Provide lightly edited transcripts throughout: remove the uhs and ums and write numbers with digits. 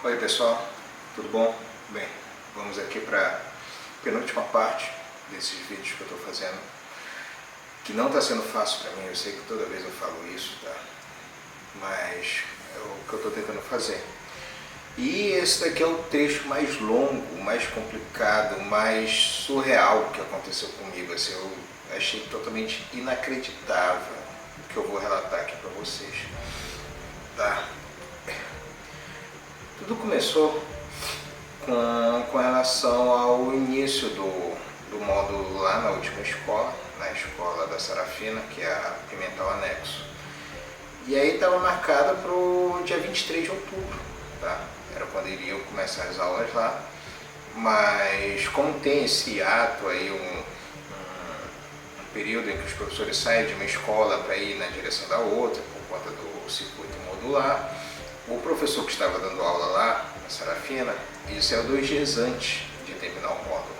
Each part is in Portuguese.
Oi pessoal, tudo bom? Bem, vamos aqui para a penúltima parte desses vídeos que eu estou fazendo, que não está sendo fácil para mim, eu sei que toda vez eu falo isso, tá? Mas é o que eu estou tentando fazer. E esse daqui é o trecho mais longo, mais complicado, mais surreal que aconteceu comigo. Assim, eu achei totalmente inacreditável o que eu vou relatar aqui para vocês. Tá? Tudo começou com relação ao início do módulo lá na última escola, na escola da Sarafina, que é a Pimental Anexo. E aí estava marcada para o dia 23 de outubro, tá? Era quando iriam começar as aulas lá, mas como tem esse ato aí, um período em que os professores saem de uma escola para ir na direção da outra, por conta do circuito modular, o professor que estava dando aula lá, na Sarafina, isso é 2 dias antes de terminar o módulo.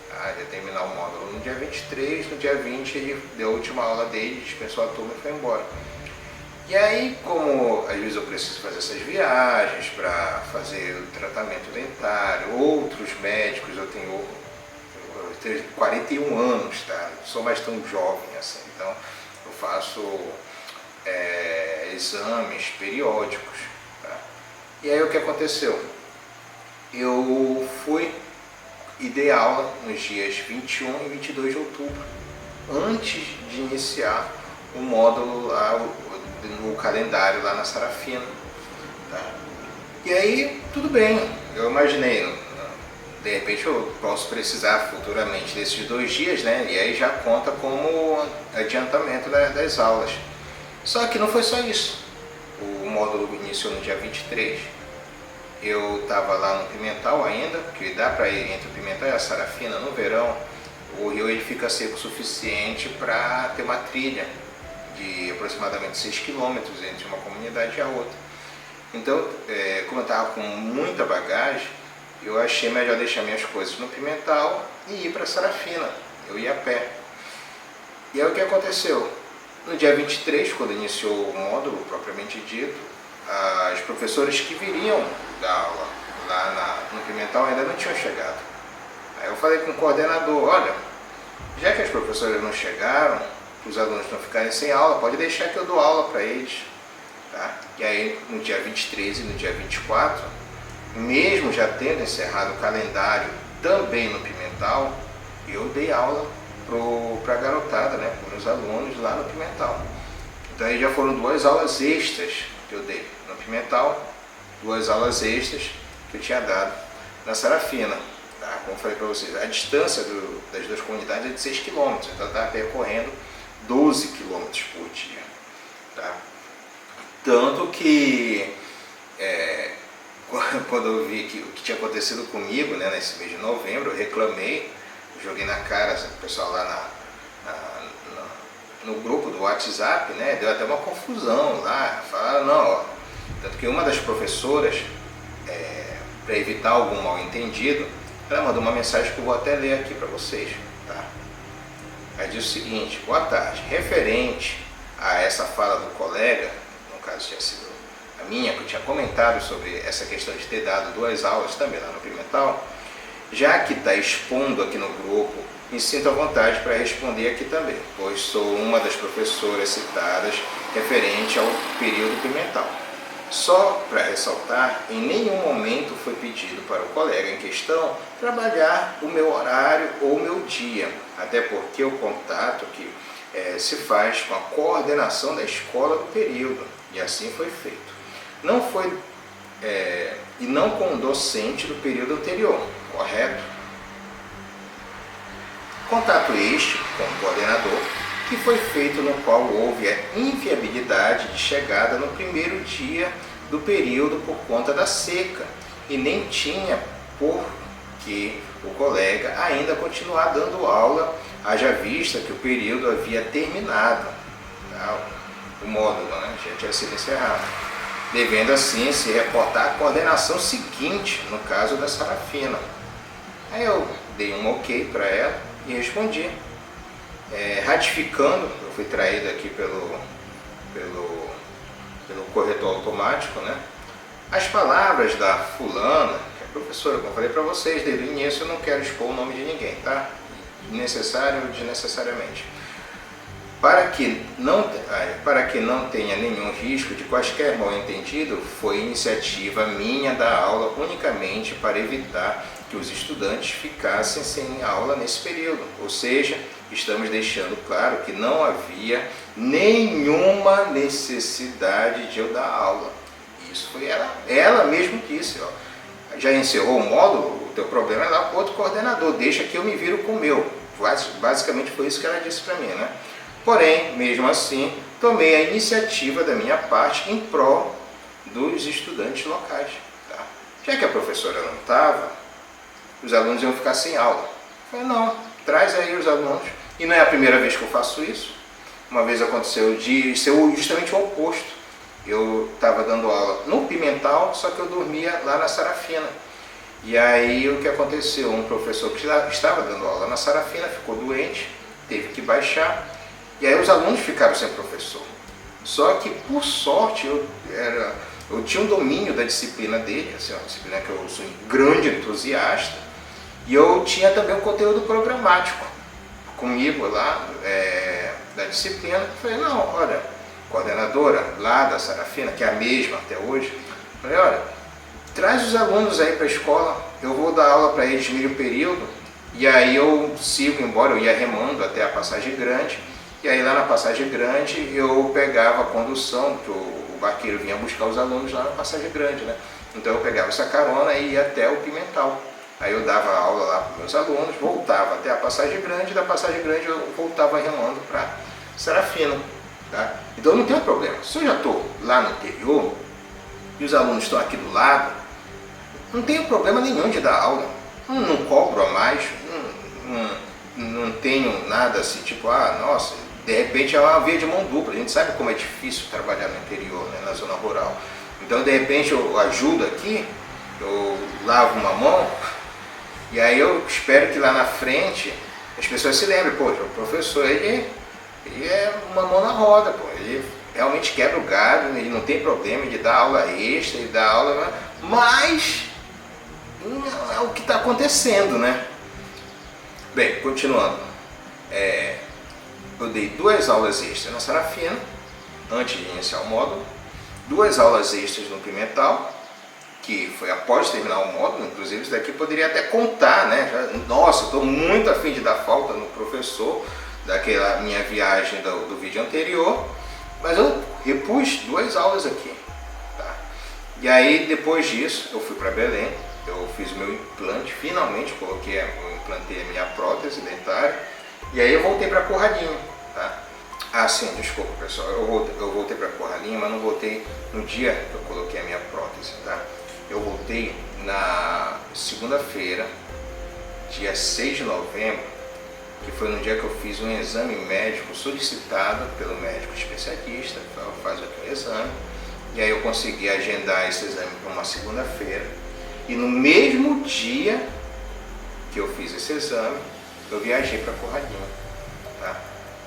Tá? De terminar o módulo no dia 23, no dia 20 ele deu a última aula dele, dispensou a turma e foi embora. E aí, como às vezes eu preciso fazer essas viagens para fazer o tratamento dentário, outros médicos, eu tenho 41 anos, tá? Não sou mais tão jovem assim, então eu faço exames periódicos. Tá? E aí o que aconteceu? Eu fui e dei aula nos dias 21 e 22 de outubro, antes de iniciar o módulo lá, no calendário lá na Sarafina. Tá? E aí, tudo bem, eu imaginei, de repente eu posso precisar futuramente desses 2 dias, né? E aí já conta como adiantamento das aulas. Só que não foi só isso. O módulo iniciou no dia 23, eu estava lá no Pimental ainda, que dá para ir entre o Pimental e a Sarafina no verão, o rio ele fica seco o suficiente para ter uma trilha de aproximadamente 6 km entre uma comunidade e a outra. Então, como eu estava com muita bagagem, eu achei melhor deixar minhas coisas no Pimental e ir para Sarafina. Eu ia a pé. E aí o que aconteceu? No dia 23, quando iniciou o módulo propriamente dito, as professoras que viriam dar aula lá no Pimental ainda não tinham chegado. Aí eu falei com o coordenador, olha, já que as professoras não chegaram, para os alunos não ficarem sem aula, pode deixar que eu dou aula para eles. Tá? E aí no dia 23 e no dia 24, mesmo já tendo encerrado o calendário também no Pimental, eu dei aula para a garotada, né, para os alunos lá no Pimental. Então aí já foram 2 aulas extras que eu dei no Pimental, 2 aulas extras que eu tinha dado na Sarafina. Tá? Como eu falei para vocês, a distância das 2 comunidades é de 6 km, então eu estava percorrendo 12 km por dia. Tá? Tanto que quando eu vi o que tinha acontecido comigo, né, nesse mês de novembro, eu reclamei, joguei na cara o pessoal lá no grupo do WhatsApp, né, deu até uma confusão lá, falaram, não, ó, tanto que uma das professoras, para evitar algum mal entendido, ela mandou uma mensagem que eu vou até ler aqui para vocês. Tá? Ela diz o seguinte: boa tarde, referente a essa fala do colega, no caso tinha sido a minha, que eu tinha comentado sobre essa questão de ter dado 2 aulas também lá no Pimental, já que está expondo aqui no grupo, me sinto à vontade para responder aqui também, pois sou uma das professoras citadas referente ao período Pimental. Só para ressaltar, em nenhum momento foi pedido para o colega em questão trabalhar o meu horário ou o meu dia, até porque o contato que se faz com a coordenação da escola do período, e assim foi feito. Não foi, e não com o docente do período anterior, correto? Contato este com o coordenador, que foi feito no qual houve a inviabilidade de chegada no primeiro dia do período por conta da seca, e nem tinha por que o colega ainda continuar dando aula, haja vista que o período havia terminado, tá? O módulo, né, já tinha sido encerrado, devendo assim se reportar à coordenação seguinte, no caso da Sarafina. Aí eu dei um ok para ela e respondi, ratificando, eu fui traído aqui pelo corretor automático, né? As palavras da fulana, que é professora, como eu falei para vocês desde o início, eu não quero expor o nome de ninguém, tá? Necessário ou desnecessariamente. Para que não tenha nenhum risco de quaisquer mal-entendido, foi iniciativa minha da aula unicamente para evitar que os estudantes ficassem sem aula nesse período. Ou seja, estamos deixando claro que não havia nenhuma necessidade de eu dar aula. Isso foi ela mesmo disse, ó. Já encerrou o módulo, o teu problema é lá com outro coordenador, deixa que eu me viro com o meu. Basicamente foi isso que ela disse para mim, né? Porém, mesmo assim, tomei a iniciativa da minha parte em prol dos estudantes locais. Tá? Já que a professora não estava, os alunos iam ficar sem aula. Eu falei, não, traz aí os alunos. E não é a primeira vez que eu faço isso. Uma vez aconteceu de ser justamente o oposto. Eu estava dando aula no Pimental, só que eu dormia lá na Sarafina. E aí o que aconteceu? Um professor que estava dando aula na Sarafina ficou doente, teve que baixar. E aí os alunos ficaram sem professor. Só que, por sorte, eu tinha um domínio da disciplina dele, assim, uma disciplina que eu sou um grande entusiasta, e eu tinha também um conteúdo programático comigo lá, da disciplina. Eu falei, não, olha, coordenadora lá da Sarafina, que é a mesma até hoje, eu falei, olha, traz os alunos aí para a escola, eu vou dar aula para eles meio período, e aí eu sigo embora, eu ia remando até a Passagem Grande. E aí lá na Passagem Grande eu pegava a condução, que o barqueiro vinha buscar os alunos lá na Passagem Grande, né? Então eu pegava essa carona e ia até o Pimental. Aí eu dava aula lá para meus alunos, voltava até a Passagem Grande, da Passagem Grande eu voltava remando para Sarafina. Tá? Então não tem problema. Se eu já estou lá no interior e os alunos estão aqui do lado, não tenho problema nenhum de dar aula. Não cobro a mais, não tenho nada assim, tipo, nossa, de repente é uma via de mão dupla. A gente sabe como é difícil trabalhar no interior, né, na zona rural. Então, de repente, eu ajudo aqui, eu lavo uma mão, e aí eu espero que lá na frente as pessoas se lembrem, pô, o professor, ele é uma mão na roda, pô, ele realmente quebra o galho, ele não tem problema de dar aula extra, ele dá aula, mas não é o que está acontecendo, né? Bem, continuando, eu dei 2 aulas extras na Sarafina, antes de iniciar o módulo, 2 aulas extras no Pimental, que foi após terminar o módulo. Inclusive isso daqui poderia até contar, né? Nossa, estou muito afim de dar falta no professor, daquela minha viagem do vídeo anterior, mas eu repus 2 aulas aqui. Tá? E aí depois disso eu fui para Belém, eu fiz meu implante, finalmente implantei a minha prótese dentária, e aí eu voltei para Curralinho, tá? Sim, desculpa pessoal, eu voltei para Curralinho, mas não voltei no dia que eu coloquei a minha prótese, tá? Eu voltei na segunda-feira, dia 6 de novembro, que foi no dia que eu fiz um exame médico solicitado pelo médico especialista, faz aqui um exame, e aí eu consegui agendar esse exame para uma segunda-feira, e no mesmo dia que eu fiz esse exame, eu viajei para Curralinho, tá?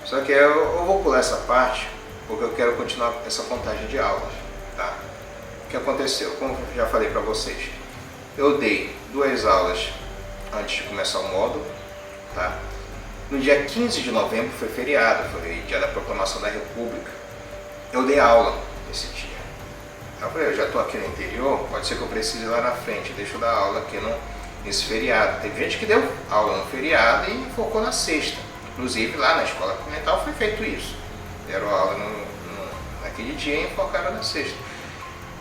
Só que eu vou pular essa parte, porque eu quero continuar essa contagem de aulas, tá? O que aconteceu? Como eu já falei para vocês, eu dei 2 aulas antes de começar o módulo, tá? No dia 15 de novembro foi feriado, foi dia da proclamação da República. Eu dei aula nesse dia. Eu falei, eu já estou aqui no interior, pode ser que eu precise ir lá na frente, deixa eu dar aula aqui nesse feriado. Teve gente que deu aula no feriado e focou na sexta. Inclusive lá na escola experimental foi feito isso. Deram aula naquele dia e focaram na sexta.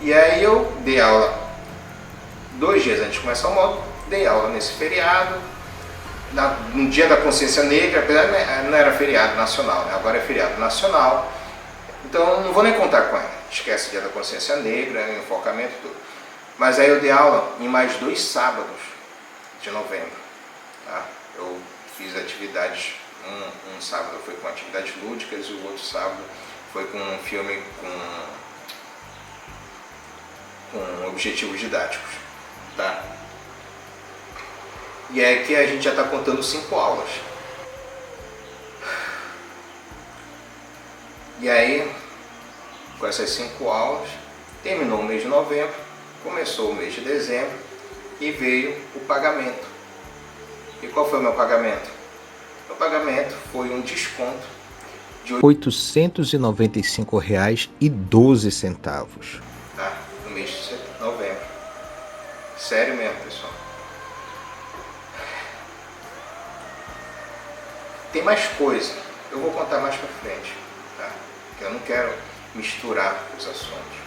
E aí eu dei aula 2 dias antes de começar o módulo, dei aula nesse feriado, no dia da consciência negra, apesar de não era feriado nacional, né? Agora é feriado nacional. Então não vou nem contar com ela, esquece o dia da consciência negra, enfocamento e tudo. Mas aí eu dei aula em mais 2 sábados de novembro. Tá? Eu fiz atividades, um sábado foi com atividades lúdicas e o outro sábado foi com um filme com objetivos didáticos. Tá? E é que a gente já está contando 5 aulas. E aí, com essas 5 aulas, terminou o mês de novembro, Começou o mês de dezembro e veio o pagamento. E qual foi o meu pagamento? O pagamento foi um desconto de R$ 895,12, tá? No mês de novembro. Sério mesmo, pessoal. Tem mais coisa, eu vou contar mais pra frente, tá? Porque eu não quero misturar os assuntos.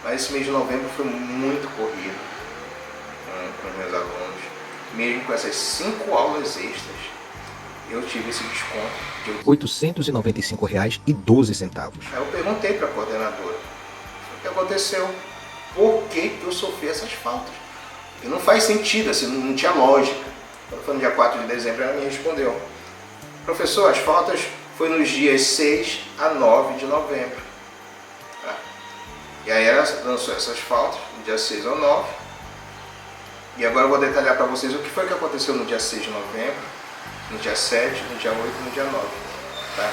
Mas esse mês de novembro foi muito corrido com os meus alunos. Mesmo com essas 5 aulas extras, eu tive esse desconto de R$ 895,12. Aí eu perguntei para a coordenadora o que aconteceu, por que eu sofri essas faltas. E não faz sentido, assim, não tinha lógica. Quando foi no dia 4 de dezembro, ela me respondeu: professor, as faltas foi nos dias 6 a 9 de novembro. Tá? E aí ela lançou essas faltas no dia 6 ao 9. E agora eu vou detalhar para vocês o que foi que aconteceu no dia 6 de novembro, no dia 7, no dia 8 e no dia 9. Tá?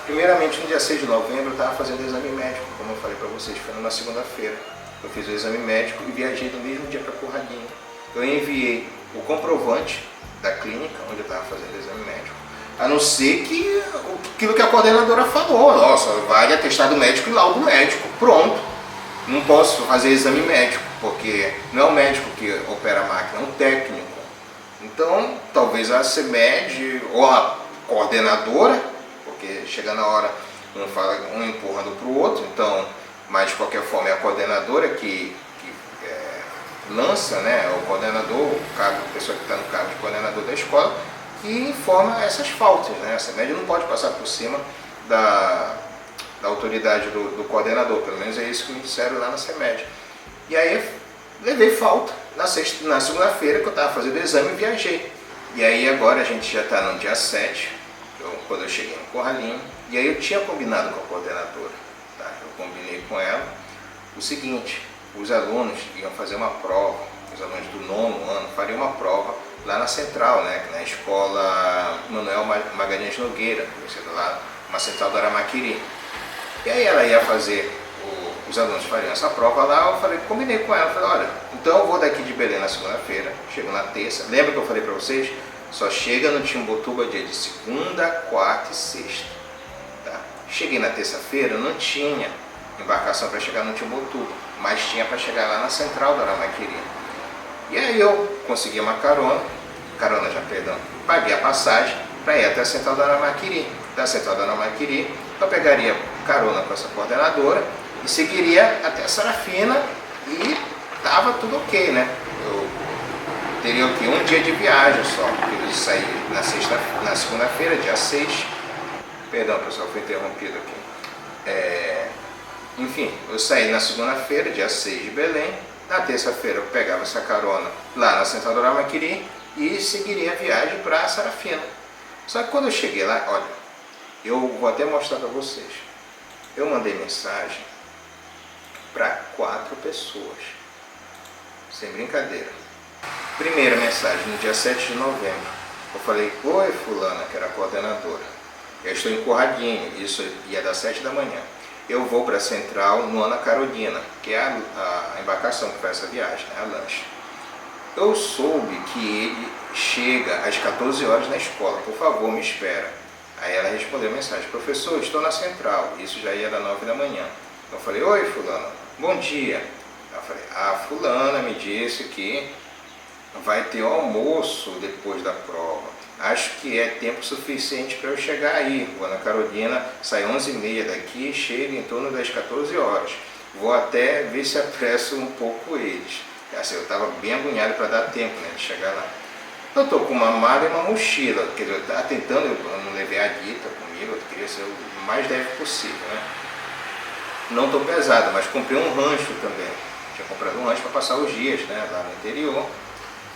Primeiramente, no dia 6 de novembro eu estava fazendo exame médico, como eu falei para vocês, foi numa segunda-feira. Eu fiz o exame médico e viajei no mesmo dia para Curradinho. Eu enviei o comprovante da clínica onde eu estava fazendo o exame médico, a não ser que aquilo que a coordenadora falou: nossa, vale atestado médico e laudo médico, pronto. Não posso fazer exame médico, porque não é o médico que opera a máquina, é um técnico. Então, talvez a CEMED ou a coordenadora, porque chega na hora, um empurrando para o outro, então, mas de qualquer forma é a coordenadora que lança, né, o coordenador, a pessoa que está no cargo de coordenador da escola, que informa essas faltas, né? A CEMED não pode passar por cima da autoridade do coordenador, pelo menos é isso que me disseram lá na CEMED. E aí levei falta na segunda-feira que eu estava fazendo o exame e viajei. E aí agora a gente já está no dia 7, quando eu cheguei no Curralinho, e aí eu tinha combinado com a coordenadora, tá? Eu combinei com ela o seguinte: os alunos iam fazer uma prova, os alunos do 9º ano fariam uma prova lá na central, né, na escola Manuel Magalhães Nogueira, conhecida lá, uma central do Aramaquiri. E aí ela ia fazer, os alunos fariam essa prova lá, eu combinei com ela, falei: olha, então eu vou daqui de Belém na segunda-feira, chego na terça, lembra que eu falei para vocês? Só chega no Timbotuba dia de segunda, quarta e sexta. Tá? Cheguei na terça-feira, não tinha embarcação para chegar no Timbotuba, mas tinha para chegar lá na central do Aramaquiri. E aí eu consegui uma paguei a passagem para ir até a central do Aramaquiri. Da central do Aramaquiri, eu pegaria carona com essa coordenadora e seguiria até a Sarafina e tava tudo ok, né? Eu teria aqui um dia de viagem só, porque eu saí na segunda-feira, dia 6. Perdão, pessoal, fui interrompido aqui. Enfim, eu saí na segunda-feira, dia 6 de Belém. Na terça-feira eu pegava essa carona lá na central do Aramaquiri e seguiria a viagem para a Sarafina. Só que quando eu cheguei lá, olha, eu vou até mostrar para vocês. Eu mandei mensagem para 4 pessoas, sem brincadeira. Primeira mensagem, no dia 7 de novembro, eu falei: oi fulana, que era a coordenadora, eu estou em Curradinho, isso ia das 7 da manhã. Eu vou para a central no Ana Carolina, que é a embarcação que faz essa viagem, né, a lancha. Eu soube que ele chega às 14 horas na escola, por favor, me espera. Aí ela respondeu a mensagem: professor, estou na central, isso já ia das 9 da manhã. Eu falei: oi fulana, bom dia. Eu falei: a fulana me disse que vai ter almoço depois da prova. Acho que é tempo suficiente para eu chegar aí. O Ana Carolina sai 11h30 daqui e chega em torno das 14 horas. Vou até ver se apresso um pouco eles. Assim, eu estava bem agoniado para dar tempo, né, de chegar lá. Eu estou com uma mala e uma mochila, quer dizer, eu estava tentando, eu não levei a Guita comigo, eu queria ser o mais leve possível, né? Não estou pesado, mas comprei um rancho também. Tinha comprado um rancho para passar os dias, né, lá no interior.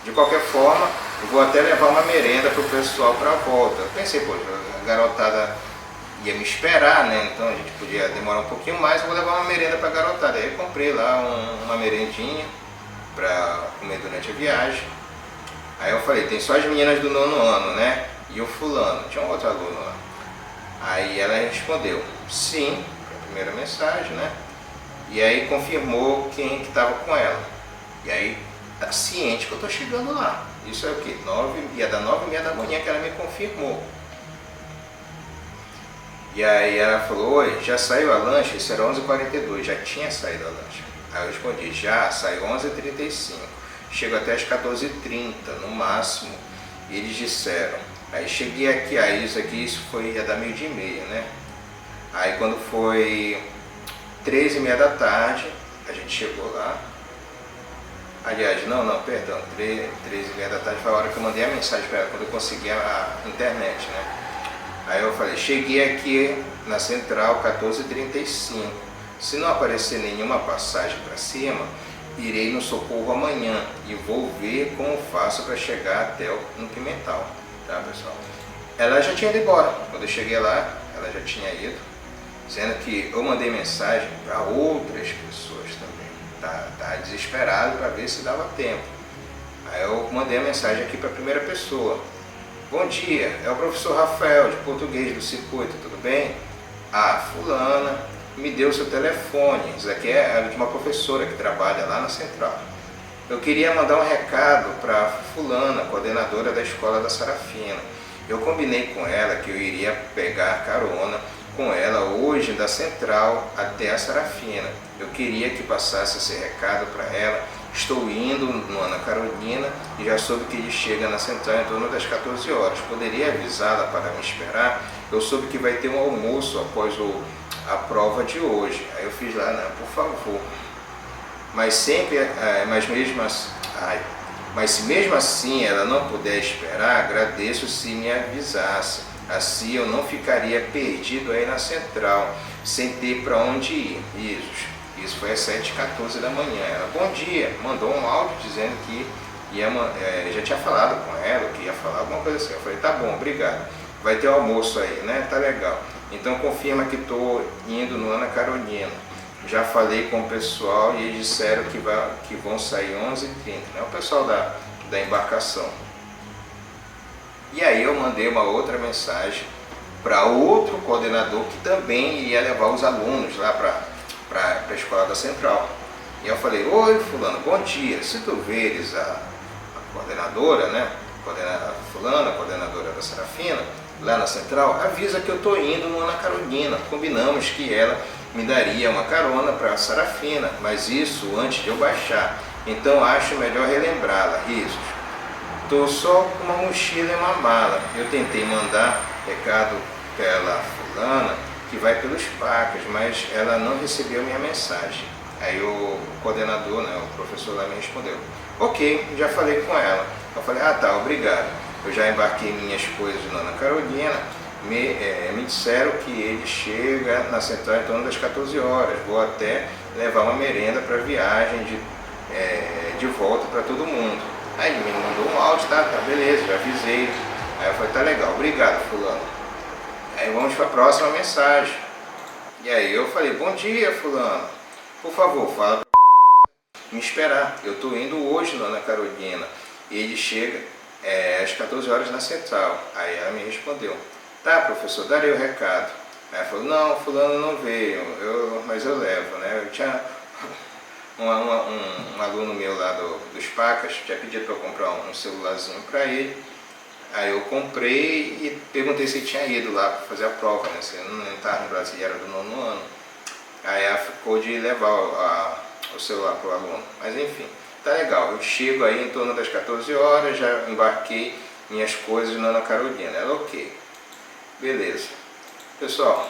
De qualquer forma, eu vou até levar uma merenda para o pessoal para a volta. Eu pensei, pô, a garotada ia me esperar, né? Então a gente podia demorar um pouquinho mais, eu vou levar uma merenda para a garotada. Aí eu comprei lá uma merendinha para comer durante a viagem. Aí eu falei: tem só as meninas do 9º ano, né? E o fulano, tinha um outro aluno lá. Aí ela respondeu: sim, a primeira mensagem, né? E aí confirmou quem que estava com ela. E aí tá ciente que eu tô chegando lá. Isso é o que? Ia dar 9h30 da manhã que ela me confirmou. E aí ela falou, oi, já saiu a lancha? Isso era 11h42, já tinha saído a lancha. Aí eu respondi, já, saiu 11h35. Chego até as 14h30 no máximo. E eles disseram, aí cheguei aqui, aí isso foi, ia dar 12h30, né? Aí quando foi 13h30 da tarde, a gente chegou lá. Aliás, não, perdão, 13h30 da tarde foi a hora que eu mandei a mensagem para ela, quando eu consegui a internet, né? Aí eu falei, cheguei aqui na central 14h35. Se não aparecer nenhuma passagem para cima, irei no Socorro amanhã e vou ver como faço para chegar até no Pimental, tá, pessoal? Ela já tinha ido embora. Quando eu cheguei lá, ela já tinha ido, sendo que eu mandei mensagem para outras pessoas também. Tá desesperado para ver se dava tempo. Aí eu mandei a mensagem aqui para a primeira pessoa. Bom dia, é o professor Rafael, de português do circuito, tudo bem? Ah, fulana me deu seu telefone, isso aqui é de uma professora que trabalha lá na central. Eu queria mandar um recado para fulana, coordenadora da escola da Sarafina. Eu combinei com ela que eu iria pegar carona com ela hoje da central até a Sarafina. Eu queria que passasse esse recado para ela. Estou indo no Ana Carolina e já soube que ele chega na central em torno das 14 horas. Poderia avisá-la para me esperar? Eu soube que vai ter um almoço após a prova de hoje. Aí eu fiz lá, não, por favor. Mas se mesmo assim ela não puder esperar, agradeço se me avisasse. Assim eu não ficaria perdido aí na central, sem ter para onde ir. Isso foi às 7h14 da manhã. Ela, bom dia, mandou um áudio dizendo que já tinha falado com ela, que ia falar alguma coisa assim. Eu falei, tá bom, obrigado. Vai ter almoço aí, né? Tá legal. Então confirma que estou indo no Ana Carolina. Já falei com o pessoal e eles disseram que vão sair 11h30, né? O pessoal da embarcação. E aí eu mandei uma outra mensagem para outro coordenador que também ia levar os alunos lá para a escola da central. E eu falei, oi fulano, bom dia, se tu veres a coordenadora, né, coordenadora da Sarafina, lá na central, avisa que eu estou indo no Ana Carolina. Combinamos que ela me daria uma carona para a Sarafina, mas isso antes de eu baixar. Então acho melhor relembrá-la, risos. Estou só com uma mochila e uma mala. Eu tentei mandar recado pela fulana que vai pelos pacas, mas ela não recebeu minha mensagem. Aí o coordenador, né, o professor lá me respondeu, ok, já falei com ela. Eu falei, ah tá, obrigado. Eu já embarquei minhas coisas na Ana Carolina, me disseram que ele chega na central em torno das 14 horas. Vou até levar uma merenda para a viagem de volta para todo mundo. Aí ele me mandou um áudio, tá, beleza, já avisei. Aí eu falei, tá legal, obrigado fulano. Aí vamos para a próxima mensagem. E aí eu falei, bom dia fulano, por favor, fala para me esperar. Eu estou indo hoje na Ana Carolina. E ele chega às 14 horas na central. Aí ela me respondeu, tá professor, darei o recado. Aí ela falou, não, fulano não veio, mas eu levo, né? Eu tinha um aluno meu lá dos Pacas, tinha pedido para eu comprar um celularzinho para ele. Aí eu comprei e perguntei se ele tinha ido lá para fazer a prova, né? Se ele não estava no Brasil, era do 9º ano. Aí ela ficou de levar o celular para o aluno. Mas enfim, tá legal. Eu chego aí em torno das 14 horas, já embarquei minhas coisas na Ana Carolina. Ela, ok. Beleza. Pessoal,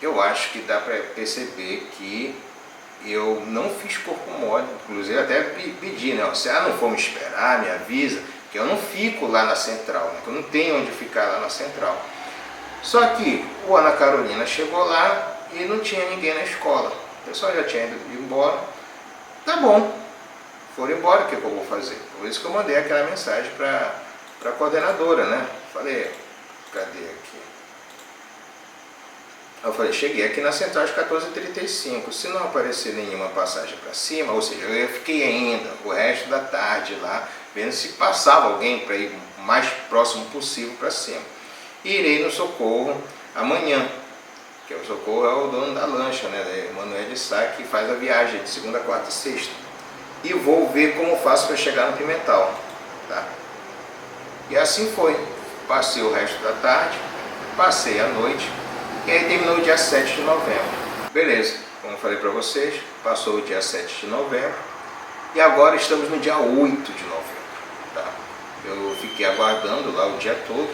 eu acho que dá para perceber que eu não fiz corpo mole. Inclusive até pedi, né? Se ela não for me esperar, me avisa, que eu não fico lá na central, né? Que eu não tenho onde ficar lá na central. Só que o Ana Carolina chegou lá e não tinha ninguém na escola. O pessoal já tinha ido embora. Tá bom, foram embora, o que eu vou fazer? Por isso que eu mandei aquela mensagem para a coordenadora, né? Falei, cadê aqui? Eu falei, cheguei aqui na central às 14h35. Se não aparecer nenhuma passagem para cima, ou seja, eu fiquei ainda o resto da tarde lá, vendo se passava alguém para ir o mais próximo possível para cima. E irei no Socorro amanhã. que o Socorro é o dono da lancha, né? Emanuel de Sá, que faz a viagem de segunda, quarta e sexta. E vou ver como faço para chegar no Pimental, tá? E assim foi. Passei o resto da tarde, passei a noite, e aí terminou o dia 7 de novembro. Beleza, como eu falei para vocês, passou o dia 7 de novembro, e agora estamos no dia 8 de novembro, tá? Eu fiquei aguardando lá o dia todo,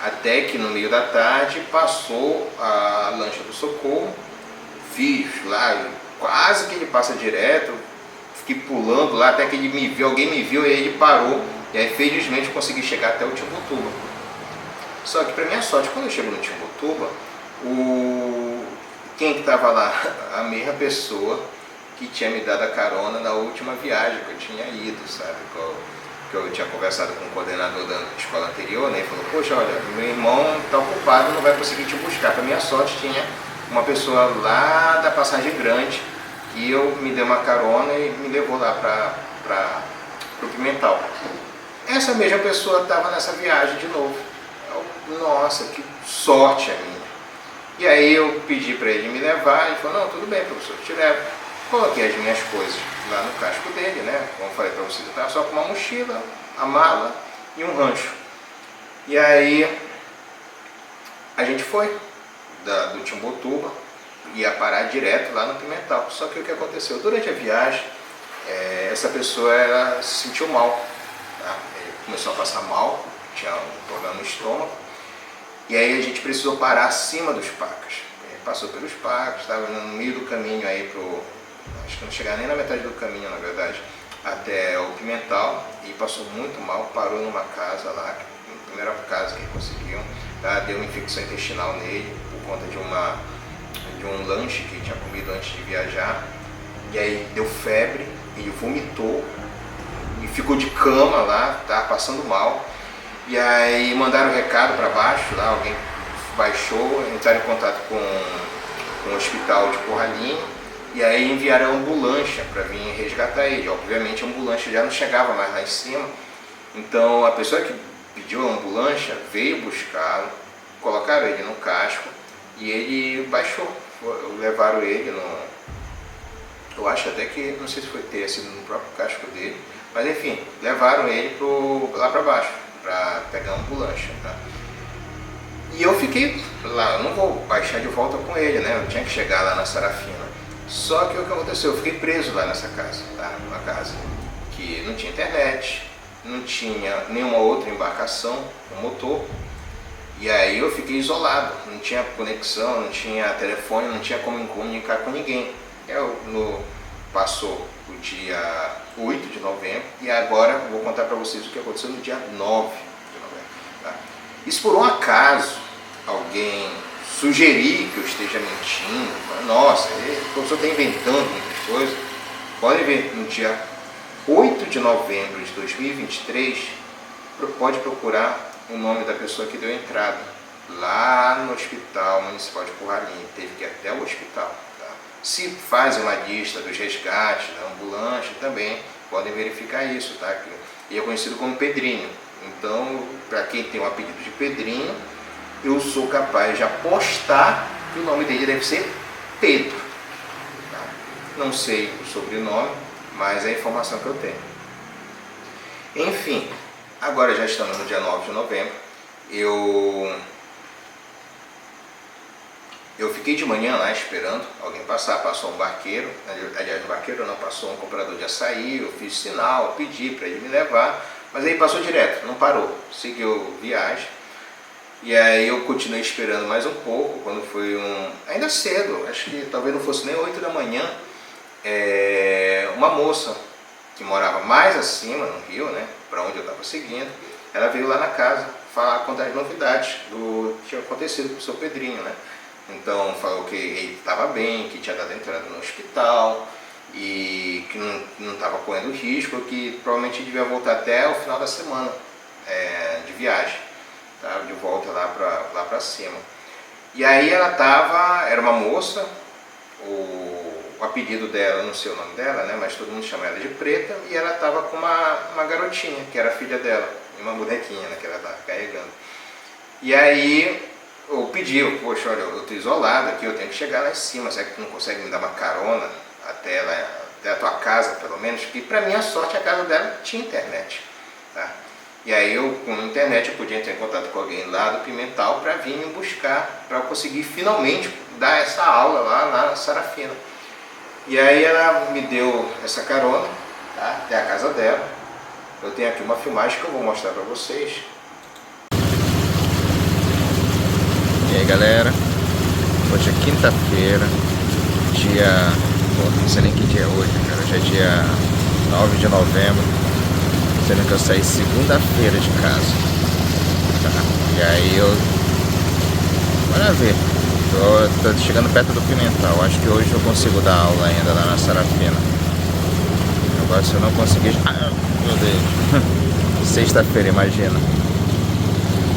até que no meio da tarde passou a lancha do Socorro, fiz lá, quase que ele passa direto, fiquei pulando lá até que ele me viu, alguém me viu e aí ele parou, e aí felizmente consegui chegar até o Timbutuba. Só que para minha sorte, quando eu chego no Timbutuba, quem que estava lá? A mesma pessoa que tinha me dado a carona na última viagem que eu tinha ido, sabe? Que eu tinha conversado com o coordenador da escola anterior, né? Ele falou, poxa, olha, meu irmão está ocupado, não vai conseguir te buscar. Para minha sorte, tinha uma pessoa lá da Passagem Grande, que me deu uma carona e me levou lá para o Pimental. Essa mesma pessoa estava nessa viagem de novo. Nossa, que sorte a minha. E aí eu pedi para ele me levar, ele falou, não, tudo bem, professor, eu te levo. Coloquei as minhas coisas lá no casco dele, né? Como eu falei para vocês, eu estava só com uma mochila, a mala e um rancho. E aí a gente foi do Timbutuba, ia parar direto lá no Pimental. Só que o que aconteceu? Durante a viagem, essa pessoa ela se sentiu mal, tá? Ele começou a passar mal, tinha um problema no estômago. E aí a gente precisou parar acima dos Pacas. Ele passou pelos Pacas, estava no meio do caminho aí acho que não chegava nem na metade do caminho, na verdade, até o Pimental, e passou muito mal, parou numa casa lá, a primeira casa que conseguiu, tá? Deu uma infecção intestinal nele, por conta de um lanche que ele tinha comido antes de viajar, e aí deu febre, ele vomitou, e ficou de cama lá, tá passando mal. E aí mandaram um recado para baixo, lá alguém baixou, entraram em contato com o hospital de Corralinho, e aí enviaram a ambulância para vir resgatar ele. Obviamente a ambulância já não chegava mais lá em cima, então a pessoa que pediu a ambulância veio buscá-lo, colocaram ele no casco e ele baixou, levaram ele eu acho até que, não sei se foi ter sido no próprio casco dele, mas enfim, levaram ele lá para baixo, para pegar a ambulância, tá? E eu fiquei lá, eu não vou baixar de volta com ele, né? Eu tinha que chegar lá na Sarafina. Só que o que aconteceu? Eu fiquei preso lá nessa casa, tá? Uma casa que não tinha internet, não tinha nenhuma outra embarcação, um motor. E aí eu fiquei isolado, não tinha conexão, não tinha telefone, não tinha como me comunicar com ninguém. Passou o dia 8 de novembro e agora eu vou contar para vocês o que aconteceu no dia 9 de novembro. Tá? E se por um acaso alguém sugerir que eu esteja mentindo, nossa, o professor está inventando muitas coisas, pode ver, no dia 8 de novembro de 2023, pode procurar o nome da pessoa que deu entrada lá no Hospital Municipal de Corralinho, teve que ir até o hospital. Se fazem uma lista dos resgates, da ambulância, também podem verificar isso, tá? Ele é conhecido como Pedrinho. Então, para quem tem o apelido de Pedrinho, eu sou capaz de apostar que o nome dele deve ser Pedro. Tá? Não sei o sobrenome, mas é a informação que eu tenho. Enfim, agora já estamos no dia 9 de novembro. Eu fiquei de manhã lá esperando alguém passar, passou um barqueiro, aliás, o barqueiro não, passou um comprador de açaí, eu fiz sinal, pedi para ele me levar, mas aí passou direto, não parou, seguiu viagem. E aí eu continuei esperando mais um pouco, quando foi ainda cedo, acho que talvez não fosse nem 8 da manhã, uma moça que morava mais acima no Rio, né, para onde eu estava seguindo, ela veio lá na casa falar, contar as novidades do que tinha acontecido com o seu Pedrinho, né. Então falou que ele estava bem, que tinha dado entrada no hospital e que não estava correndo risco, que provavelmente devia voltar até o final da semana de viagem, tá? De volta lá para cima. E aí era uma moça, o apelido dela, não sei o nome dela, né? Mas todo mundo chama ela de Preta, e ela estava com uma garotinha, que era filha dela, uma bonequinha, né, que ela estava carregando. E aí eu pedi, poxa, olha, eu estou isolado aqui, eu tenho que chegar lá em cima, será que tu não consegue me dar uma carona até, lá, até a tua casa, pelo menos? Que para minha sorte a casa dela tinha internet, tá? E aí eu, com a internet, eu podia entrar em contato com alguém lá do Pimental para vir me buscar, para eu conseguir finalmente dar essa aula lá na Sarafina. E aí ela me deu essa carona, tá? Até a casa dela. Eu tenho aqui uma filmagem que eu vou mostrar para vocês. E aí galera, hoje é quinta-feira, dia... não sei nem que dia é hoje, cara. Hoje é dia 9 de novembro, sendo que eu saí segunda-feira de casa, tá? E aí eu... bora ver, tô chegando perto do Pimental, acho que hoje eu consigo dar aula ainda lá na Sarafina. Agora se eu não conseguir... ah, meu Deus, sexta-feira, imagina.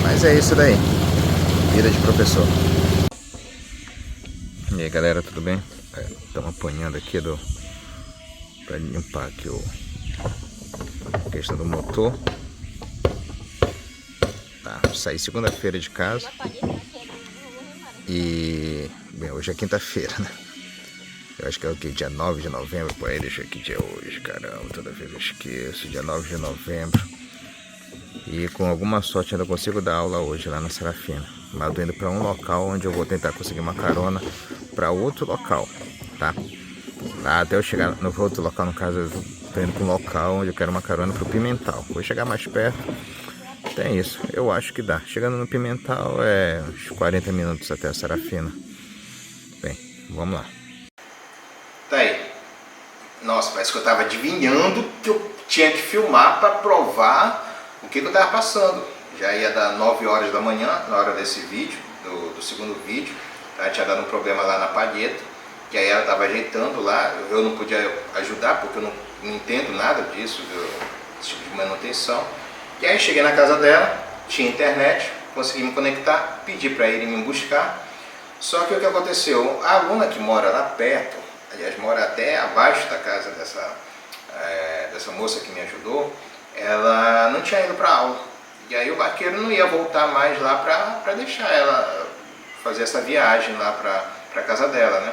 Mas é isso daí. Vida de professor. E aí galera, tudo bem? Estamos apanhando aqui para limpar aqui a questão do motor. Tá, saí segunda-feira de casa. E bem, hoje é quinta-feira, né? Eu acho que é o que? Dia 9 de novembro. Pô, aí deixa eu que dia é hoje, caramba, toda vez eu esqueço. Dia 9 de novembro. E com alguma sorte ainda consigo dar aula hoje lá na Sarafina. Mas eu tô indo para um local onde eu vou tentar conseguir uma carona para outro local, tá? Lá até eu chegar no outro local, no caso, eu tô indo para um local onde eu quero uma carona para o Pimental. Vou chegar mais perto, tem isso, eu acho que dá. Chegando no Pimental é uns 40 minutos até a Sarafina. Bem, vamos lá. Tá aí. Nossa, parece que eu tava adivinhando que eu tinha que filmar para provar o que eu tava passando. Já ia dar 9 horas da manhã, na hora desse vídeo, do segundo vídeo. Tá? Tinha dado um problema lá na palheta, que aí ela estava ajeitando lá. Eu não podia ajudar, porque eu não entendo nada disso, desse tipo de manutenção. E aí cheguei na casa dela, tinha internet, consegui me conectar, pedi para ele me buscar. Só que o que aconteceu? A aluna que mora lá perto, aliás, mora até abaixo da casa dessa moça que me ajudou, ela não tinha ido para aula. E aí o barqueiro não ia voltar mais lá para deixar ela fazer essa viagem lá para casa dela, né?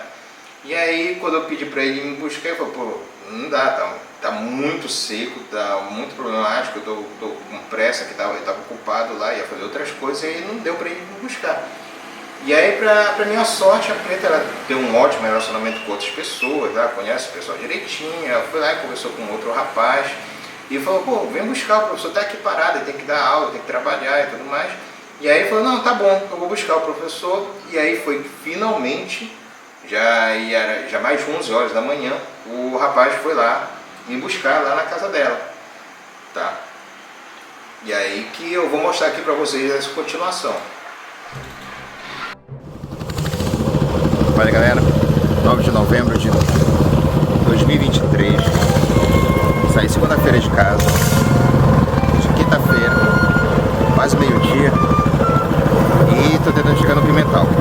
E aí quando eu pedi para ele me buscar, ele falou, pô, não dá, tá muito seco, tá muito problemático, eu tô com pressa, que ele tava ocupado lá, ia fazer outras coisas, e aí não deu para ele me buscar. E aí, pra minha sorte, a Preta, ela tem um ótimo relacionamento com outras pessoas, ela conhece o pessoal direitinho, ela foi lá e conversou com outro rapaz, e falou, pô, vem buscar, o professor tá aqui parado, ele tem que dar aula, tem que trabalhar e tudo mais. E aí ele falou, não, tá bom, eu vou buscar o professor. E aí foi finalmente, já mais de 11 horas da manhã, o rapaz foi lá me buscar lá na casa dela, tá? E aí que eu vou mostrar aqui pra vocês essa continuação. Olha galera, 9 de novembro de 2023, saí segunda-feira de casa, de quinta-feira, quase meio-dia, e tô tentando chegar no Pimental. Na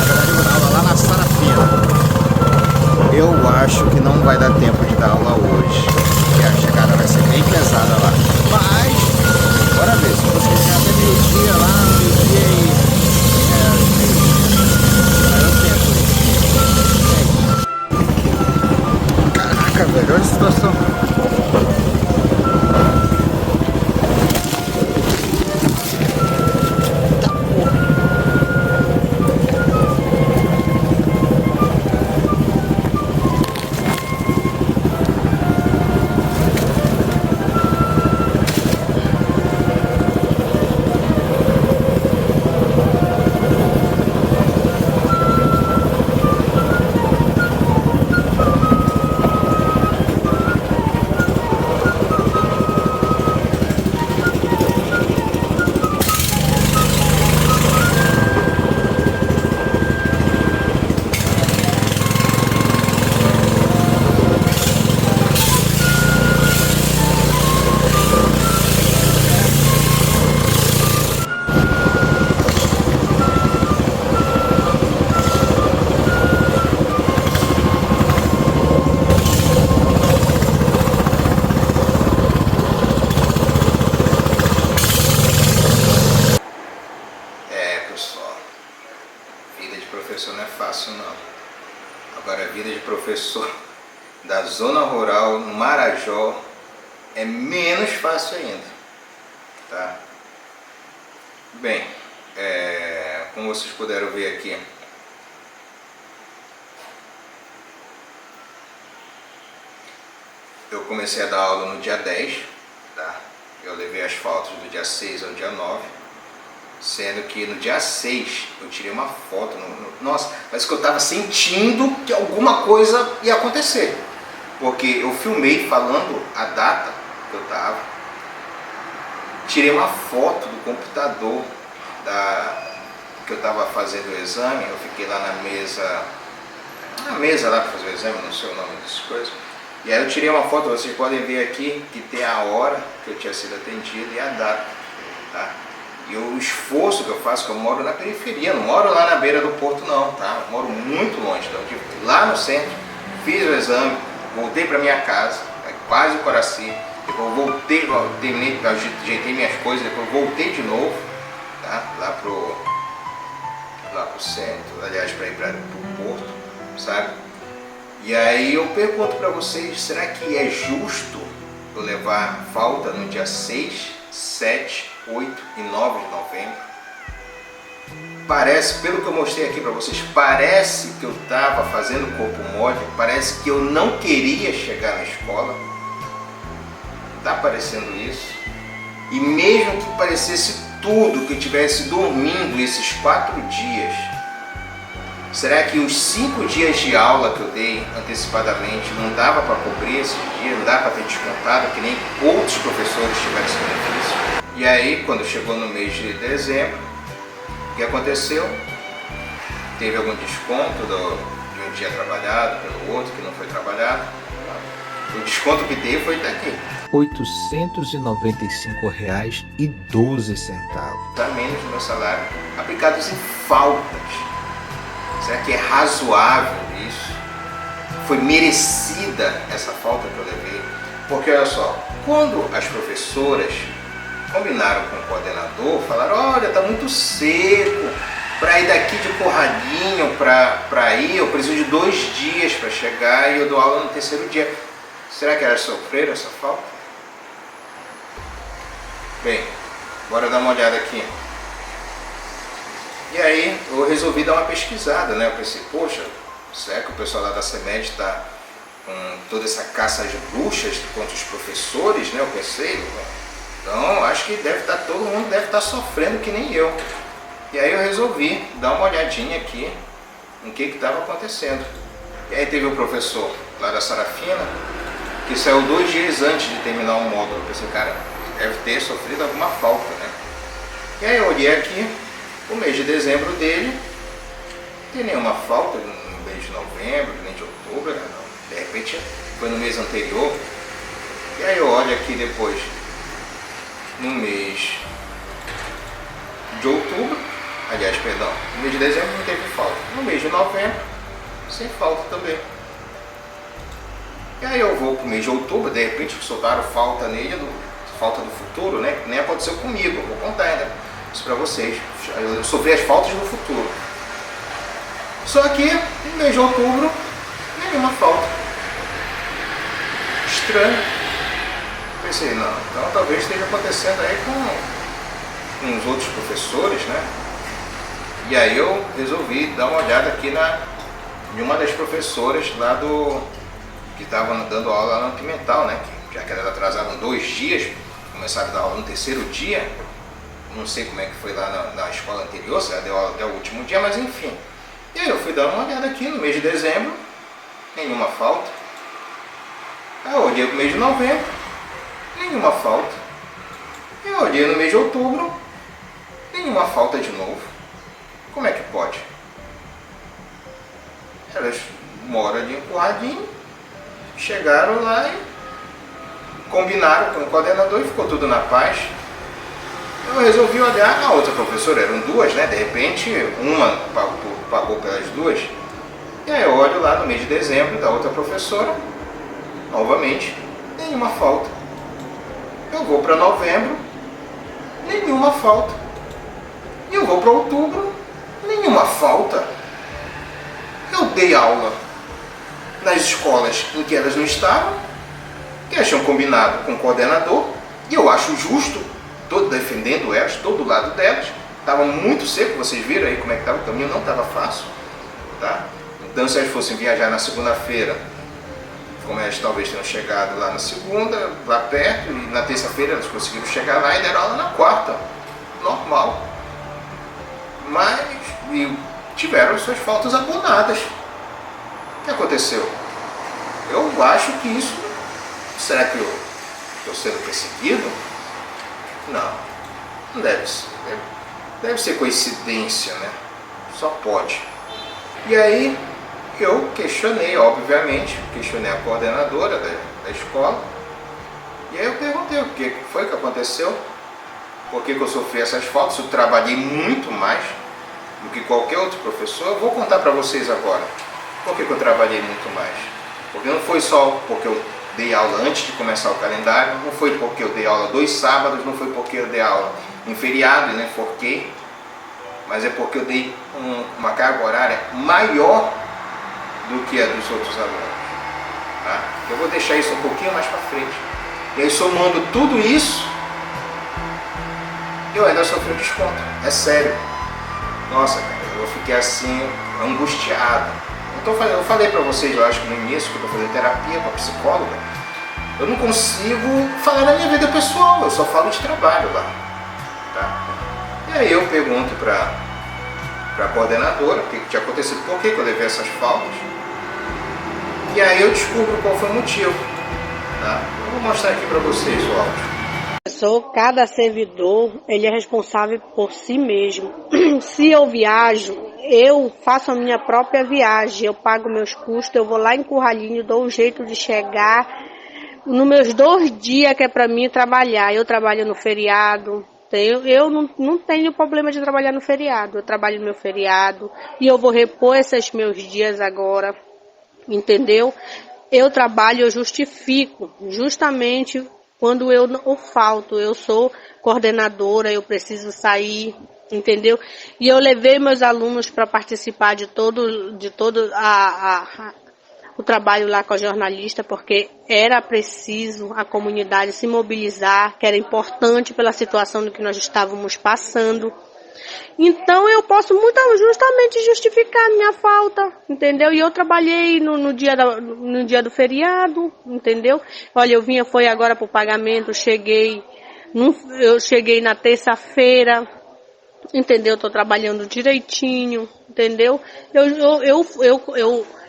verdade eu vou dar aula lá na Sarafina. Eu acho que não vai dar tempo de dar aula hoje, porque a chegada vai ser bem pesada lá. Mas, bora ver, se eu conseguir chegar até meio-dia lá, meio-dia e... Caraca, velho, olha a situação. zona rural, no Marajó, é menos fácil ainda, tá? Bem, como vocês puderam ver aqui, eu comecei a dar aula no dia 10, tá? Eu levei as fotos do dia 6 ao dia 9, sendo que no dia 6 eu tirei uma foto, nossa, parece que eu estava sentindo que alguma coisa ia acontecer, porque eu filmei falando a data que eu estava, tirei uma foto do computador que eu estava fazendo o exame, eu fiquei lá na mesa lá para fazer o exame, não sei o nome dessas coisas. E aí eu tirei uma foto, vocês podem ver aqui que tem a hora que eu tinha sido atendido e a data, tá? E o esforço que eu faço, que eu moro na periferia, não moro lá na beira do porto não, tá? Eu moro muito longe, então, lá no centro, fiz o exame, voltei para minha casa, quase o Coraci, depois voltei, terminei, ajeitei minhas coisas, depois voltei de novo, tá? Lá pro centro, aliás, para ir para o porto, sabe? E aí eu pergunto para vocês, será que é justo eu levar falta no dia 6, 7, 8 e 9 de novembro? Parece, pelo que eu mostrei aqui para vocês, parece que eu estava fazendo corpo mole, parece que eu não queria chegar na escola. Tá parecendo isso? E mesmo que parecesse tudo, que eu estivesse dormindo esses 4 dias, será que os 5 dias de aula que eu dei antecipadamente não dava para cobrir esses dias, não dava para ter descontado, que nem outros professores tiveram esse benefício? E aí, quando chegou no mês de dezembro, o que aconteceu? Teve algum desconto de um dia trabalhado pelo outro que não foi trabalhado? O desconto que teve foi daqui. R$ 895,12. Tá menos do meu salário, aplicados em faltas. Será que é razoável isso? Foi merecida essa falta que eu levei? Porque olha só, quando as professoras combinaram com o coordenador, falaram, olha, tá muito seco, para ir daqui de Corradinho para ir, eu preciso de 2 dias para chegar e eu dou aula no 3º dia. Será que elas sofreram essa falta? Bem, bora dar uma olhada aqui. E aí eu resolvi dar uma pesquisada, né? Eu pensei, poxa, será que o pessoal lá da CEMED está com toda essa caça às bruxas contra os professores, né? Eu pensei, então acho que todo mundo deve estar sofrendo que nem eu. E aí eu resolvi dar uma olhadinha aqui no que estava acontecendo. E aí teve um professor lá da Sarafina que saiu 2 dias antes de terminar o módulo. Eu pensei, cara, deve ter sofrido alguma falta, né? E aí eu olhei aqui, o mês de dezembro dele, não tem nenhuma falta no mês de novembro, nem de outubro, né? Não. De repente foi no mês anterior. E aí eu olho aqui depois, no mês de outubro, aliás, perdão, no mês de dezembro não teve falta. No mês de novembro, sem falta também. E aí eu vou pro mês de outubro, de repente soltaram falta nele, falta do futuro, né? Nem aconteceu comigo, eu vou contar ainda isso pra vocês. Eu sofri as faltas do futuro. Só que no mês de outubro, nenhuma falta. Estranho. Pensei, não, então talvez esteja acontecendo aí com os outros professores, né? E aí eu resolvi dar uma olhada aqui em uma das professoras lá que estavam dando aula lá no Pimental, né? Já que elas atrasaram 2 dias, começaram a dar aula no 3º dia. Não sei como é que foi lá na escola anterior, se ela deu aula até o último dia, mas enfim. E aí eu fui dar uma olhada aqui no mês de dezembro, nenhuma falta. Aí eu olhei pro mês de novembro, nenhuma falta. Eu olhei no mês de outubro, nenhuma falta de novo. Como é que pode? Elas moram ali em Corradinho, chegaram lá e combinaram com o coordenador e ficou tudo na paz. Eu resolvi olhar a outra professora, eram 2, né? De repente, uma pagou pelas 2. E aí eu olho lá no mês de dezembro da outra professora, novamente, nenhuma falta. Eu vou para novembro, nenhuma falta. E eu vou para outubro, nenhuma falta. Eu dei aula nas escolas em que elas não estavam, que elas tinham combinado com o coordenador, e eu acho justo, estou defendendo elas, estou do lado delas. Estava muito seco, vocês viram aí como é que estava, o caminho não estava fácil, tá? Então se elas fossem viajar na segunda-feira, como elas talvez tenham chegado lá na segunda, lá perto, e na terça-feira elas conseguiram chegar lá e deram aula na quarta, normal. Mas tiveram as suas faltas abonadas. O que aconteceu? Eu acho que isso... Será que eu estou sendo perseguido? Não deve ser. Deve ser coincidência, né? Só pode. E aí eu questionei, obviamente, questionei a coordenadora da escola. E aí eu perguntei o que foi que aconteceu, por que eu sofri essas faltas. Eu trabalhei muito mais do que qualquer outro professor. Eu vou contar para vocês agora por que eu trabalhei muito mais. Porque não foi só porque eu dei aula antes de começar o calendário, não foi porque eu dei aula 2 sábados, não foi porque eu dei aula em feriado e nem forquei, mas é porque eu dei uma carga horária maior do que a dos outros alunos. Tá? Eu vou deixar isso um pouquinho mais para frente. E aí, somando tudo isso, eu ainda sofri um desconto. É sério. Nossa, cara, eu fiquei assim, angustiado. Eu falei para vocês, eu acho que no início, que eu estou fazendo terapia com a psicóloga, eu não consigo falar da minha vida pessoal, eu só falo de trabalho lá. Tá? E aí eu pergunto para a coordenadora o que tinha acontecido, por que eu levei essas faltas. E aí eu descubro qual foi o motivo. Tá? Eu vou mostrar aqui para vocês o áudio. Cada servidor, ele é responsável por si mesmo. Se eu viajo, eu faço a minha própria viagem, eu pago meus custos, eu vou lá em Curralinho, dou um jeito de chegar nos meus 2 dias que é para mim trabalhar. Eu trabalho no feriado, eu não tenho problema de trabalhar no feriado, eu trabalho no meu feriado e eu vou repor esses meus dias agora, entendeu? Eu trabalho, eu justifico, justamente quando eu falto, eu sou coordenadora, eu preciso sair, entendeu? E eu levei meus alunos para participar de todo o trabalho lá com a jornalista, porque era preciso a comunidade se mobilizar, que era importante pela situação do que nós estávamos passando. Então eu posso justamente justificar a minha falta, entendeu? E eu trabalhei no dia do feriado, entendeu? Olha, foi agora para o pagamento, eu cheguei na terça-feira, entendeu? Estou trabalhando direitinho, entendeu?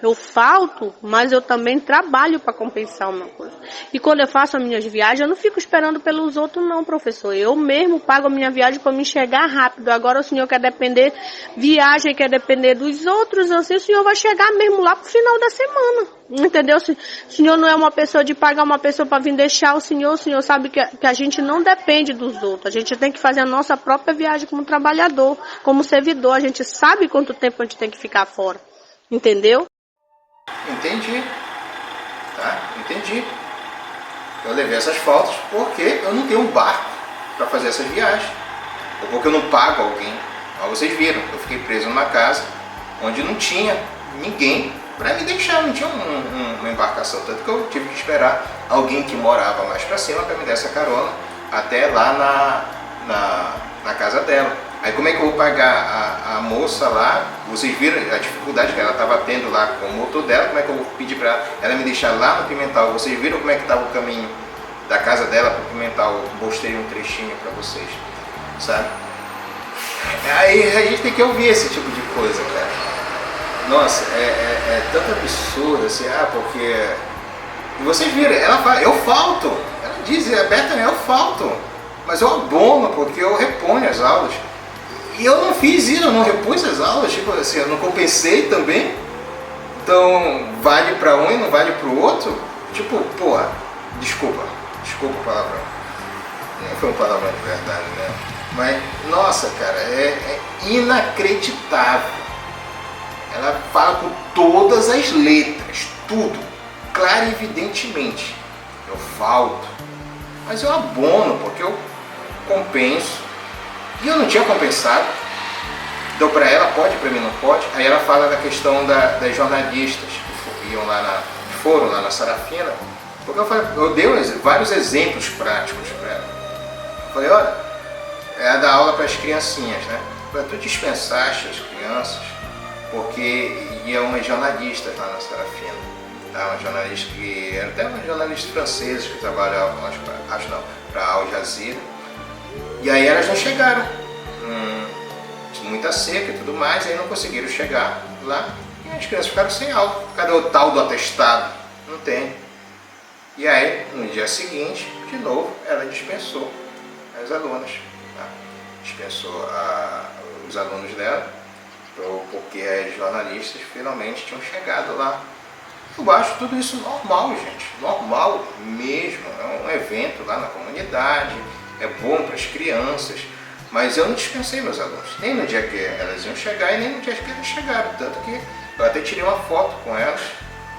Eu falto, mas eu também trabalho para compensar uma coisa. E quando eu faço as minhas viagens, eu não fico esperando pelos outros não, professor. Eu mesmo pago a minha viagem para me chegar rápido. Agora o senhor quer depender, viagem quer depender dos outros, assim, o senhor vai chegar mesmo lá pro final da semana. Entendeu? O senhor não é uma pessoa de pagar uma pessoa para vir deixar o senhor sabe que a gente não depende dos outros. A gente tem que fazer a nossa própria viagem como trabalhador, como servidor. A gente sabe quanto tempo a gente tem que ficar fora. Entendeu? Entendi. Tá? Entendi. Eu levei essas faltas porque eu não tenho um barco para fazer essas viagens. Ou porque eu não pago alguém. Mas vocês viram, eu fiquei preso numa casa onde não tinha ninguém para me deixar, não tinha uma embarcação. Tanto que eu tive que esperar alguém que morava mais para cima para me dar essa carona até lá na casa dela. Aí como é que eu vou pagar a moça lá? Vocês viram a dificuldade que ela estava tendo lá com o motor dela, como é que eu vou pedir para ela me deixar lá no Pimental? Vocês viram como é que estava o caminho da casa dela para o Pimental? Eu mostrei um trechinho para vocês, sabe? Aí a gente tem que ouvir esse tipo de coisa, cara. Nossa, é tanto absurdo assim, porque... E vocês viram, ela fala, eu falto. Ela diz abertamente, eu falto. Mas eu abono, porque eu reponho as aulas. E eu não fiz isso, eu não repus as aulas, tipo assim, eu não compensei também. Então, vale para um e não vale para o outro? Tipo, porra, desculpa o palavrão. Não foi um palavrão de verdade, né? Mas, nossa, cara, é inacreditável. Ela fala com todas as letras, tudo, claro e evidentemente. Eu falto, mas eu abono, porque eu compenso. E eu não tinha compensado. Então para ela pode, para mim não pode. Aí ela fala da questão das jornalistas foram lá na Sarafina, porque eu dei vários exemplos práticos para ela. Eu falei, olha, é dar aula para as criancinhas, né? Para tu dispensaste as crianças, porque ia uma jornalista lá na Sarafina, tá? Uma jornalista que era até uma jornalista francesa que trabalhava, acho não, para a Al Jazeera. E aí elas não chegaram, muita seca e tudo mais, aí não conseguiram chegar lá e as crianças ficaram sem aula. Cadê o tal do atestado? Não tem. E aí, no dia seguinte, de novo, ela dispensou as alunas, tá? Dispensou os alunos dela, porque as jornalistas finalmente tinham chegado lá. Eu acho tudo isso normal, gente, normal mesmo. É um evento lá na comunidade, é bom para as crianças, mas eu não dispensei meus alunos, nem no dia que elas iam chegar e nem no dia que elas chegaram. Tanto que eu até tirei uma foto com elas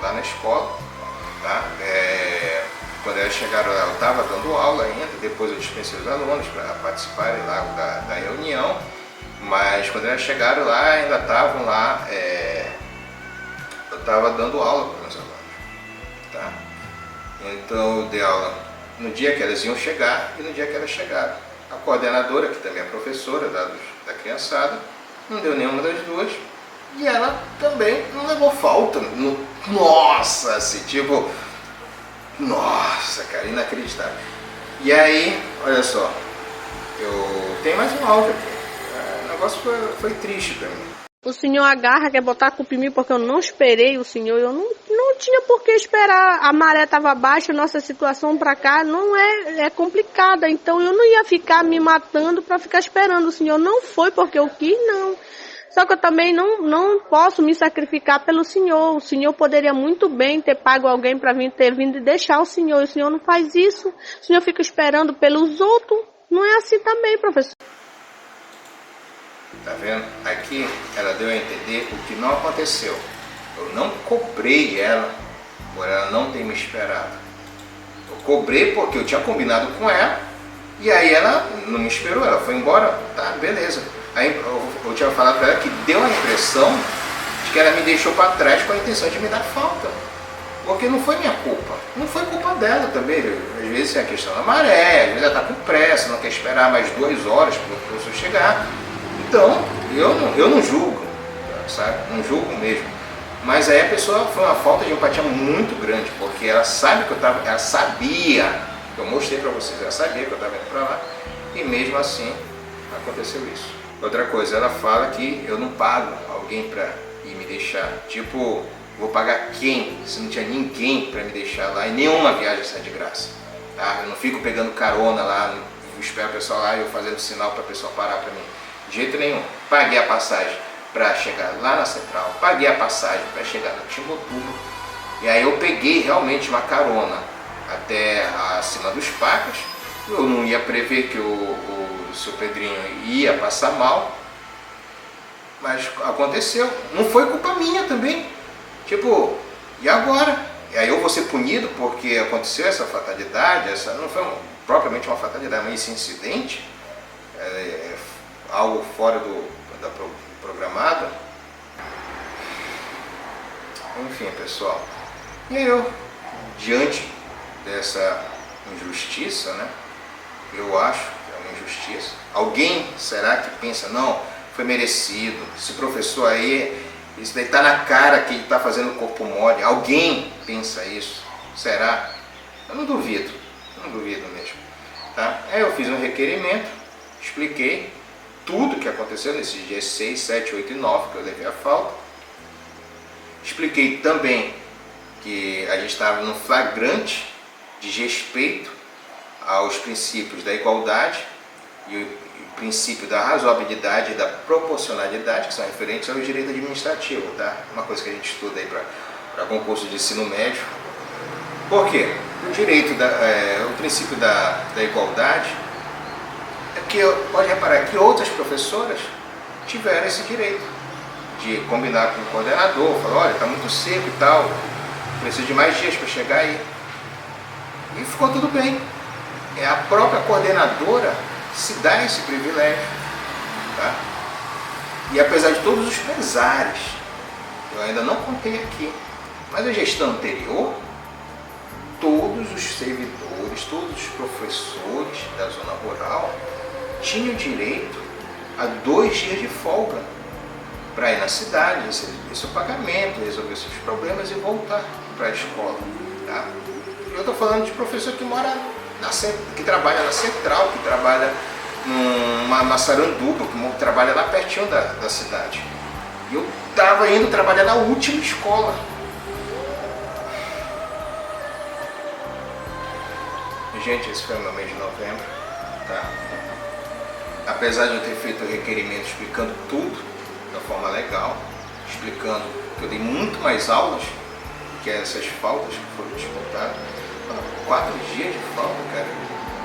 lá na escola, tá? Quando elas chegaram lá, eu estava dando aula ainda, depois eu dispensei os alunos para participarem lá da reunião, mas quando elas chegaram lá, ainda estavam lá, eu estava dando aula para os alunos, tá? Então eu dei aula no dia que elas iam chegar e no dia que elas chegaram. A coordenadora, que também é professora da criançada, não deu nenhuma das duas, e ela também não levou falta. Nossa, assim, tipo, nossa, cara, inacreditável. E aí, olha só, eu tenho mais um áudio aqui. O negócio foi triste pra mim. O senhor agarra, quer botar a culpa em mim porque eu não esperei o senhor, eu não tinha por que esperar, a maré estava baixa, nossa situação para cá não é complicada, então eu não ia ficar me matando para ficar esperando o senhor, não foi porque eu quis, não. Só que eu também não posso me sacrificar pelo senhor, o senhor poderia muito bem ter pago alguém para ter vindo e deixar o senhor não faz isso, o senhor fica esperando pelos outros, não é assim também, professor. Tá vendo? Aqui ela deu a entender o que não aconteceu. Eu não cobrei ela por ela não ter me esperado. Eu cobrei porque eu tinha combinado com ela e aí ela não me esperou, ela foi embora. Tá, beleza. Aí eu tinha falado para ela que deu a impressão de que ela me deixou para trás com a intenção de me dar falta. Porque não foi minha culpa. Não foi culpa dela também. Às vezes é a questão da maré, às vezes ela está com pressa, não quer esperar mais 2 horas para o professor chegar. Então, eu não julgo, sabe? Não julgo mesmo. Mas aí a pessoa foi uma falta de empatia muito grande, porque ela sabe que ela sabia, eu mostrei pra vocês, ela sabia que eu estava indo pra lá, e mesmo assim aconteceu isso. Outra coisa, ela fala que eu não pago alguém pra ir me deixar. Tipo, vou pagar quem? Se não tinha ninguém pra me deixar lá, e nenhuma viagem sai de graça. Tá? Eu não fico pegando carona lá, espero o pessoal lá e eu fazendo sinal pra pessoa parar pra mim. De jeito nenhum. Paguei a passagem para chegar lá na Central, paguei a passagem para chegar no Timbucturu, e aí eu peguei realmente uma carona até acima dos Pacas. Eu não ia prever que o seu Pedrinho ia passar mal, mas aconteceu. Não foi culpa minha também. Tipo, e agora? E aí eu vou ser punido porque aconteceu essa fatalidade, não foi propriamente uma fatalidade, mas esse incidente, algo fora do programado. Enfim, pessoal, e eu, diante dessa injustiça, né, eu acho que é uma injustiça. Alguém será que pensa, não, foi merecido, esse professor aí, isso daí tá na cara que ele tá fazendo corpo mole? Alguém pensa isso? Será? Eu não duvido mesmo, tá? Aí eu fiz um requerimento, expliquei tudo que aconteceu nesses dias 6, 7, 8 e 9 que eu levei a falta. Expliquei também que a gente estava no flagrante de respeito aos princípios da igualdade e o princípio da razoabilidade e da proporcionalidade, que são referentes ao direito administrativo, tá? Uma coisa que a gente estuda aí para concurso de ensino médio. Por quê? O princípio da igualdade é que, pode reparar que outras professoras tiveram esse direito de combinar com o coordenador, falar, olha, está muito seco e tal, preciso de mais dias para chegar aí. E ficou tudo bem. A própria coordenadora se dá esse privilégio, tá? E apesar de todos os pesares, eu ainda não contei aqui, Mas a gestão anterior, todos os servidores, todos os professores da zona rural tinham direito a 2 dias de folga para ir na cidade, receber seu pagamento, resolver seus problemas e voltar para a escola. Tá? Eu estou falando de professor que mora que trabalha na central, que trabalha numa Massaranduba, que trabalha lá pertinho da cidade. E eu estava indo trabalhar na última escola. Gente, esse foi o meu mês de novembro. Tá? Apesar de eu ter feito o requerimento explicando tudo da forma legal, explicando que eu dei muito mais aulas que essas faltas que foram descontadas. 4 dias de falta, cara,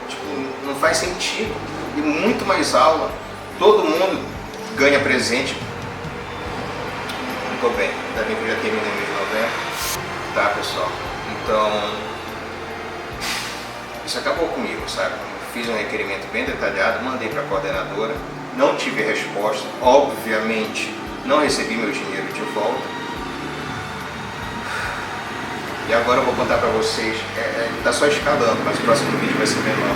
tipo, não faz sentido. E muito mais aula, todo mundo ganha presente. Muito bem, ainda bem que eu já terminei o mês de novembro. Tá, pessoal? Então, isso acabou comigo, sabe? Fiz um requerimento bem detalhado, mandei para a coordenadora, não tive resposta, obviamente não recebi meu dinheiro de volta. E agora eu vou contar para vocês, tá só escalando, mas o próximo vídeo vai ser menor.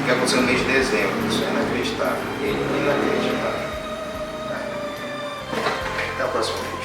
O que aconteceu no mês de dezembro, isso é inacreditável, inacreditável. Até o próximo vídeo.